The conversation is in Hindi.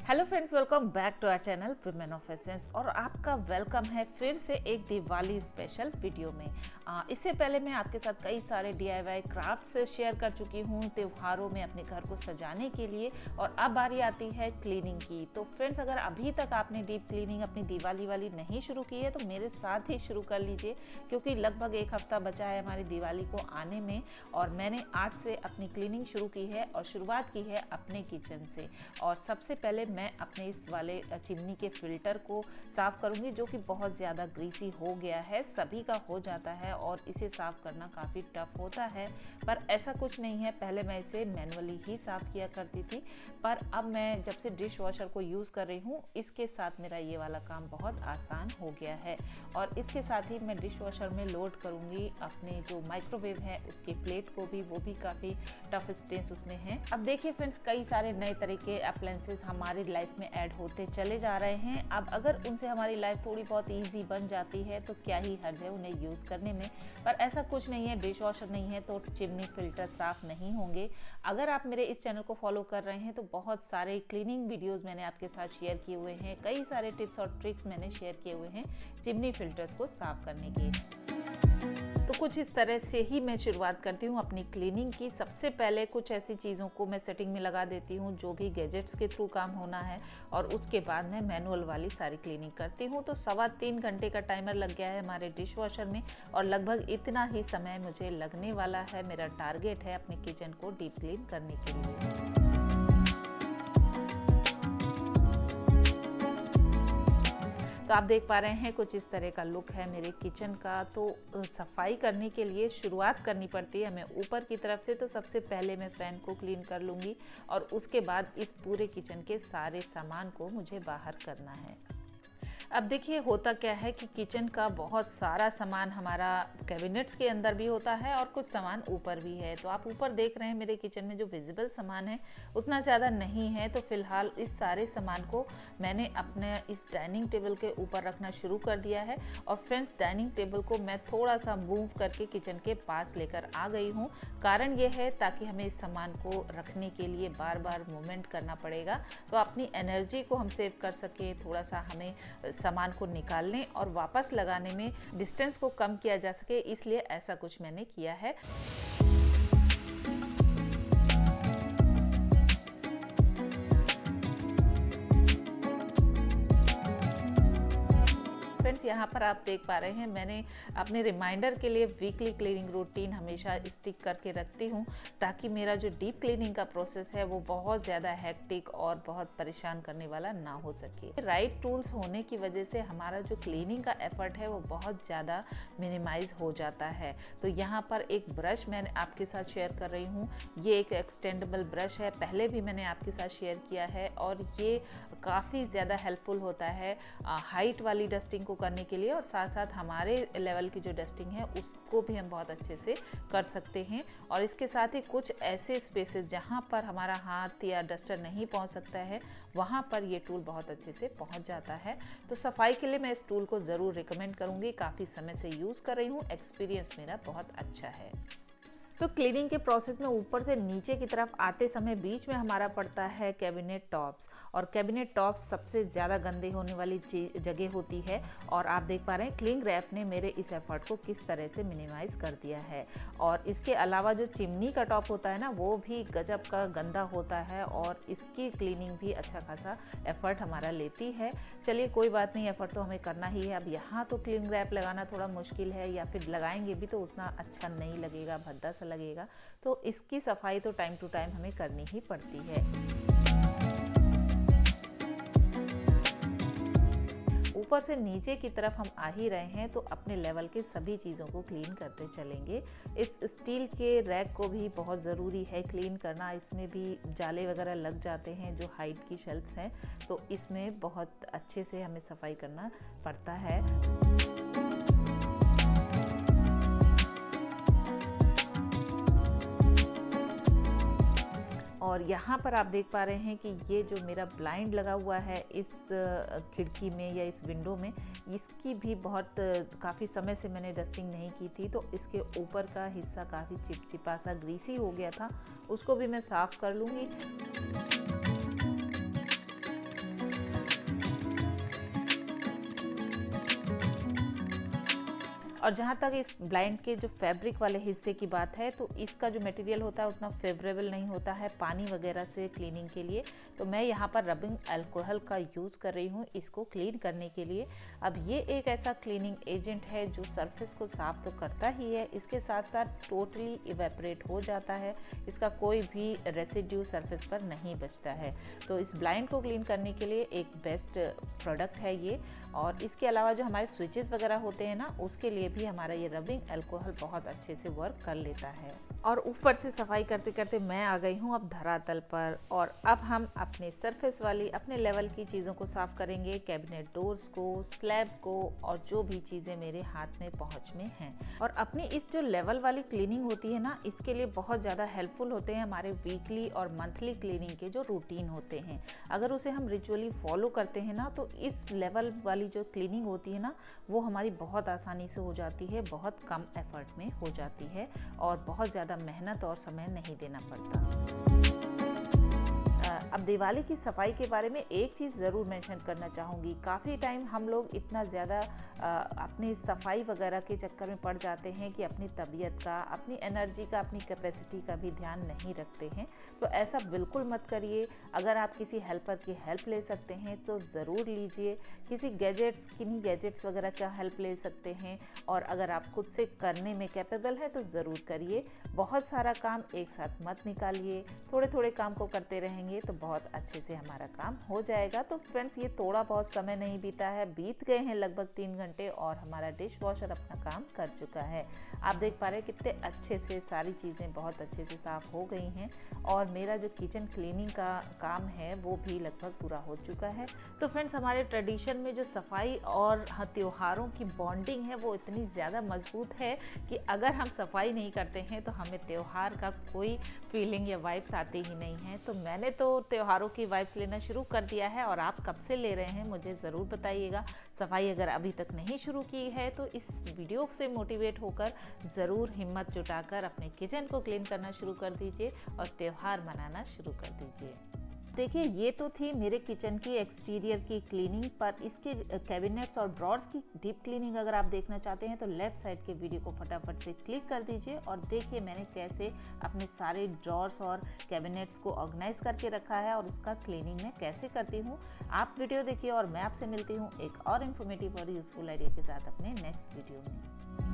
Hello friends, welcome back to our channel women of essence और आपका वेलकम है फिर से एक दिवाली स्पेशल वीडियो में। इससे पहले मैं आपके साथ कई सारे DIY क्राफ्ट्स शेयर कर चुकी हूँ त्योहारों में अपने घर को सजाने के लिए, और अब बारी आती है क्लीनिंग की। तो फ्रेंड्स, अगर अभी तक आपने डीप क्लीनिंग अपनी दिवाली वाली नहीं शुरू की है तो मेरे साथ ही शुरू कर लीजिए, क्योंकि लगभग एक हफ्ता बचा है हमारी दिवाली को आने में। और मैंने आज से अपनी क्लीनिंग शुरू की है और शुरुआत की है अपने किचन से। और सबसे पहले मैं अपने इस वाले चिमनी के फिल्टर को साफ़ करूंगी, जो कि बहुत ज़्यादा ग्रीसी हो गया है। सभी का हो जाता है और इसे साफ़ करना काफ़ी टफ होता है, पर ऐसा कुछ नहीं है। पहले मैं इसे मैनुअली ही साफ़ किया करती थी, पर अब मैं जब से डिश वॉशर को यूज़ कर रही हूँ, इसके साथ मेरा ये वाला काम बहुत आसान हो गया है। और इसके साथ ही मैं डिश वॉशर में लोड करूँगी अपने जो माइक्रोवेव है उसके प्लेट को भी, वो भी काफ़ी टफ स्टेन्स उसमें हैं। अब देखिए फ्रेंड्स, कई सारे नए तरह के अप्लायंसेस हमारी लाइफ में ऐड होते चले जा रहे हैं। अब अगर उनसे हमारी लाइफ थोड़ी बहुत इजी बन जाती है तो क्या ही हर्ज है उन्हें यूज़ करने में, पर ऐसा कुछ नहीं है। डिश वॉशर नहीं है तो चिमनी फिल्टर साफ नहीं होंगे। अगर आप मेरे इस चैनल को फॉलो कर रहे हैं तो बहुत सारे क्लीनिंग वीडियोस मैंने आपके साथ शेयर किए हुए हैं, कई सारे टिप्स और ट्रिक्स मैंने शेयर किए हुए हैं चिमनी फिल्टर्स को साफ करने के। तो कुछ इस तरह से ही मैं शुरुआत करती हूँ अपनी क्लीनिंग की। सबसे पहले कुछ ऐसी चीज़ों को मैं सेटिंग में लगा देती हूँ जो भी गैजेट्स के थ्रू काम होना है, और उसके बाद मैं मैनुअल वाली सारी क्लीनिंग करती हूँ। तो 3.25 घंटे का टाइमर लग गया है हमारे डिश वॉशर में, और लगभग इतना ही समय मुझे लगने वाला है। मेरा टारगेट है अपने किचन को डीप क्लीन करने के लिए। तो आप देख पा रहे हैं कुछ इस तरह का लुक है मेरे किचन का। तो सफाई करने के लिए शुरुआत करनी पड़ती है हमें ऊपर की तरफ से। तो सबसे पहले मैं फ़ैन को क्लीन कर लूँगी, और उसके बाद इस पूरे किचन के सारे सामान को मुझे बाहर करना है। अब देखिए, होता क्या है कि किचन का बहुत सारा सामान हमारा कैबिनेट्स के अंदर भी होता है और कुछ सामान ऊपर भी है। तो आप ऊपर देख रहे हैं मेरे किचन में जो विजिबल सामान है उतना ज़्यादा नहीं है। तो फिलहाल इस सारे सामान को मैंने अपने इस डाइनिंग टेबल के ऊपर रखना शुरू कर दिया है। और फ्रेंड्स, डाइनिंग टेबल को मैं थोड़ा सा मूव करके किचन के पास लेकर आ गई हूँ। कारण ये है ताकि हमें इस सामान को रखने के लिए बार बार मूवमेंट करना पड़ेगा, तो अपनी एनर्जी को हम सेव कर सकें। थोड़ा सा हमें सामान को निकालने और वापस लगाने में डिस्टेंस को कम किया जा सके, इसलिए ऐसा कुछ मैंने किया है। फ्रेंड्स, यहाँ पर आप देख पा रहे हैं मैंने अपने रिमाइंडर के लिए वीकली क्लीनिंग रूटीन हमेशा स्टिक करके रखती हूँ, ताकि मेरा जो डीप क्लीनिंग का प्रोसेस है वो बहुत ज़्यादा हेक्टिक और बहुत परेशान करने वाला ना हो सके। राइट टूल्स होने की वजह से हमारा जो क्लीनिंग का एफर्ट है वो बहुत ज़्यादा मिनिमाइज हो जाता है। तो यहाँ पर एक ब्रश मैं आपके साथ शेयर कर रही हूँ। ये एक एक्सटेंडेबल ब्रश है, पहले भी मैंने आपके साथ शेयर किया है, और ये काफ़ी ज़्यादा हेल्पफुल होता है हाइट वाली डस्टिंग को करने के लिए, और साथ साथ हमारे लेवल की जो डस्टिंग है उसको भी हम बहुत अच्छे से कर सकते हैं। और इसके साथ ही कुछ ऐसे स्पेसेस जहाँ पर हमारा हाथ या डस्टर नहीं पहुँच सकता है, वहाँ पर ये टूल बहुत अच्छे से पहुँच जाता है। तो सफाई के लिए मैं इस टूल को ज़रूर रिकमेंड करूँगी। काफ़ी समय से यूज़ कर रही हूँ, एक्सपीरियंस मेरा बहुत अच्छा है। तो क्लीनिंग के प्रोसेस में ऊपर से नीचे की तरफ आते समय बीच में हमारा पड़ता है कैबिनेट टॉप्स, और कैबिनेट टॉप्स सबसे ज़्यादा गंदे होने वाली जगह होती है। और आप देख पा रहे हैं क्लिंग रैप ने मेरे इस एफर्ट को किस तरह से मिनिमाइज कर दिया है। और इसके अलावा जो चिमनी का टॉप होता है ना, वो भी गजब का गंदा होता है, और इसकी क्लीनिंग भी अच्छा खासा एफर्ट हमारा लेती है। चलिए कोई बात नहीं, एफर्ट तो हमें करना ही है। अब यहाँ तो क्लिंग रैप लगाना थोड़ा मुश्किल है, या फिर लगाएंगे भी तो उतना अच्छा नहीं लगेगा, भद्दा सा लगेगा। तो इसकी सफाई तो टाइम टू टाइम हमें करनी ही पड़ती है। ऊपर से नीचे की तरफ हम आ ही रहे हैं, तो अपने लेवल के सभी चीज़ों को क्लीन करते चलेंगे। इस स्टील के रैक को भी बहुत ज़रूरी है क्लीन करना। इसमें भी जाले वगैरह लग जाते हैं जो हाइट की शेल्फ्स हैं, तो इसमें बहुत अच्छे से हमें सफाई करना पड़ता है। और यहाँ पर आप देख पा रहे हैं कि ये जो मेरा ब्लाइंड लगा हुआ है इस खिड़की में या इस विंडो में, इसकी भी बहुत काफ़ी समय से मैंने डस्टिंग नहीं की थी, तो इसके ऊपर का हिस्सा काफ़ी चिपचिपा सा ग्रीसी हो गया था, उसको भी मैं साफ़ कर लूँगी। और जहाँ तक इस ब्लाइंड के जो फैब्रिक वाले हिस्से की बात है, तो इसका जो मटेरियल होता है उतना फेवरेबल नहीं होता है पानी वगैरह से क्लीनिंग के लिए। तो मैं यहाँ पर रबिंग अल्कोहल का यूज़ कर रही हूँ इसको क्लीन करने के लिए। अब ये एक ऐसा क्लीनिंग एजेंट है जो सरफेस को साफ़ तो करता ही है, इसके साथ साथ टोटली इवेपरेट हो जाता है, इसका कोई भी रेसिड्यू सरफेस पर नहीं बचता है। तो इस ब्लाइंड को क्लीन करने के लिए एक बेस्ट प्रोडक्ट है ये। और इसके अलावा जो हमारे स्विचेस वगैरह होते हैं ना, उसके लिए भी हमारा ये रबिंग अल्कोहल बहुत अच्छे से वर्क कर लेता है। और ऊपर से सफाई करते करते मैं आ गई हूँ अब धरातल पर, और अब हम अपने सरफेस वाली अपने लेवल की चीज़ों को साफ़ करेंगे, कैबिनेट डोर्स को, स्लैब को, और जो भी चीज़ें मेरे हाथ में पहुँच में हैं। और अपनी इस जो लेवल वाली क्लीनिंग होती है ना, इसके लिए बहुत ज़्यादा हेल्पफुल होते हैं हमारे वीकली और मंथली क्लीनिंग के जो रूटीन होते हैं। अगर उसे हम रिचुअली फॉलो करते हैं ना, तो इस लेवल वाली जो क्लीनिंग होती है ना, वो हमारी बहुत आसानी से हो जाती है, बहुत कम एफर्ट में हो जाती है, और बहुत ज़्यादा मेहनत और समय नहीं देना पड़ता। अब दिवाली की सफाई के बारे में एक चीज़ ज़रूर मेंशन करना चाहूँगी। काफ़ी टाइम हम लोग इतना ज़्यादा अपनी सफाई वगैरह के चक्कर में पड़ जाते हैं कि अपनी तबीयत का, अपनी एनर्जी का, अपनी कैपेसिटी का भी ध्यान नहीं रखते हैं। तो ऐसा बिल्कुल मत करिए। अगर आप किसी हेल्पर की हेल्प ले सकते हैं तो ज़रूर लीजिए। किसी किन्हीं गैजेट्स वगैरह का हेल्प ले सकते हैं, और अगर आप खुद से करने में कैपेबल हैं तो ज़रूर करिए। बहुत सारा काम एक साथ मत निकालिए, थोड़े थोड़े काम को करते रहेंगे तो बहुत अच्छे से हमारा काम हो जाएगा। तो फ्रेंड्स, ये थोड़ा बहुत समय नहीं बीता है, बीत गए हैं लगभग 3 घंटे, और हमारा डिश वॉशर अपना काम कर चुका है। आप देख पा रहे हैं कितने अच्छे से सारी चीज़ें बहुत अच्छे से साफ़ हो गई हैं, और मेरा जो किचन क्लीनिंग का काम है वो भी लगभग पूरा हो चुका है। तो फ्रेंड्स, हमारे ट्रेडिशन में जो सफाई और त्योहारों की बॉन्डिंग है वो इतनी ज़्यादा मजबूत है कि अगर हम सफाई नहीं करते हैं तो हमें त्यौहार का कोई फीलिंग या वाइब्स आती ही नहीं है। तो मैंने तो त्योहारों की वाइब्स लेना शुरू कर दिया है, और आप कब से ले रहे हैं मुझे ज़रूर बताइएगा। सफाई अगर अभी तक नहीं शुरू की है तो इस वीडियो से मोटिवेट होकर ज़रूर हिम्मत जुटाकर अपने किचन को क्लीन करना शुरू कर दीजिए और त्यौहार मनाना शुरू कर दीजिए। देखिए, ये तो थी मेरे किचन की एक्सटीरियर की क्लीनिंग, पर इसके कैबिनेट्स और ड्रॉर्स की डीप क्लीनिंग अगर आप देखना चाहते हैं तो लेफ्ट साइड के वीडियो को फटाफट से क्लिक कर दीजिए और देखिए मैंने कैसे अपने सारे ड्रॉर्स और कैबिनेट्स को ऑर्गेनाइज करके रखा है, और उसका क्लीनिंग मैं कैसे करती हूँ। आप वीडियो देखिए, और मैं आपसे मिलती हूँ एक और इन्फॉर्मेटिव और यूजफुल आइडिया के साथ अपने नेक्स्ट वीडियो में।